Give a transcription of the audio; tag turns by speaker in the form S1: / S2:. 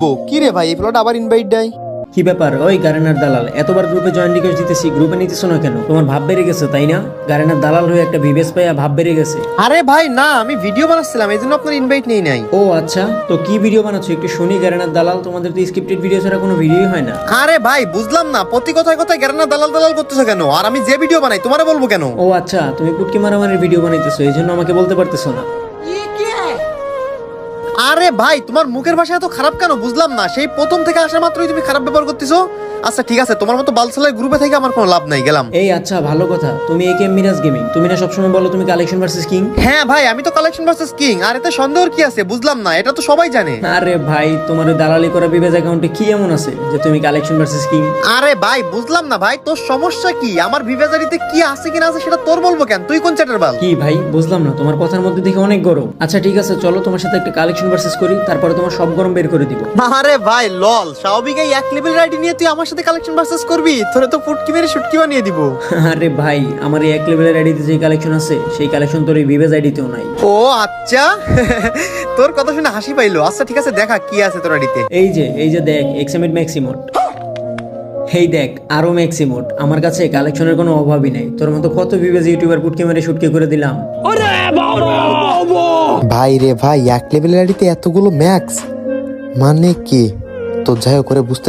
S1: কি রে ভাই, এই প্লট আবার ইনভাইট দেয়?
S2: কি ব্যাপার ওই গারেনার দালাল, এতবার গ্রুপে জয়েন রিকোয়েস্ট দিতেছি, গ্রুপে নিতেছো না কেন? তোমার ভাব বেড়ে গেছে তাই না? গারেনার দালাল হয়ে একটা ভিভেস পাইয়া ভাব বেড়ে গেছে।
S1: আরে ভাই না, আমি ভিডিও বানাচ্ছিলাম, এই জন্য আপনার ইনভাইট নেই নাই।
S2: ও আচ্ছা, তো কি ভিডিও বানাচ্ছো একটু শুনি। গারেনার দালাল, তোমাদের তো স্ক্রিপ্টেড ভিডিও ছাড়া কোনো ভিডিওই হয় না।
S1: আরে ভাই বুঝলাম না, প্রতি কথায় কথায় গেরানা দালাল দালাল করতেছো কেন? আর আমি যে ভিডিও বানাই তোমারে বলবো কেন?
S2: ও আচ্ছা, তুমি পুটকি মারামারির ভিডিও বানাইতেছো, এই জন্য আমাকে বলতে পারতেছো না।
S1: আরে ভাই তোমার মুখের ভাষা এত খারাপ কেন বুঝলাম না, সেই প্রথম থেকে আসা মাত্রই তুমি খারাপ ব্যবহার করতেছো। আচ্ছা ঠিক আছে, তোমার মতো বালসালের গ্রুপে থেকে আমার কোনো লাভ নাই, গেলাম।
S2: এই আচ্ছা ভালো কথা, তুমি একে মিরাজ গেমিং, তুমি না সবসময় বলো তুমি কালেকশন ভার্সেস কিং?
S1: হ্যাঁ ভাই, আমি তো কালেকশন ভার্সেস কিং, আর এতে সন্দেহের কি আছে বুঝলাম না, এটা তো সবাই জানে।
S2: আরে ভাই, তোমার ওই দালালি করা বিবেজ অ্যাকাউন্টে কি এমন আছে যে তুমি কালেকশন ভার্সেস কিং?
S1: আরে ভাই বুঝলাম না ভাই, তোর সমস্যা কি? আমার বিবেজারিতে কি আছে কি না আছে সেটা তোর বলবো কেন? তুই কোন চ্যাটের বাল?
S2: কি ভাই বুঝলাম না, তোমার কথার মধ্যে দেখে অনেক গরম। আচ্ছা ঠিক আছে, চলো তোমার সাথে একটা কালেকশন ভার্সেস করি, তারপরে তোমার সব গরম বের করে দিব।
S1: আরে ভাই লল, স্বাভাবিক এই এক লেভেল আইডি নিয়ে তুই আমার সাথে কালেকশন ভার্সেস করবি? তোরে তো ফুটকি মেরে শুটকি বানিয়ে দিব।
S2: আরে ভাই, আমার এই এক লেভেলের আইডিতে যে কালেকশন আছে সেই কালেকশন তোর এই ভিভেজ আইডিতেও নাই।
S1: ও আচ্ছা, তোর কথা শুনে হাসি পাইলো। আচ্ছা ঠিক আছে, দেখা কি আছে তোর আইডিতে।
S2: এই যে দেখ, এক্সএমএড ম্যাক্সিমোট, হেই দেখ আরো ম্যাক্সিমোট। আমার কাছে কালেকশনের কোনো অভাবই নাই, তোর মতো কত ভিভেজ ইউটিউবার পুটকি মেরে শুটকি করে দিলাম।
S1: ভাই রে ভাই, এক লেভেলের আইডিতে এতগুলো ম্যাক্স মানে কি? তো যাই হোক করে বুঝতে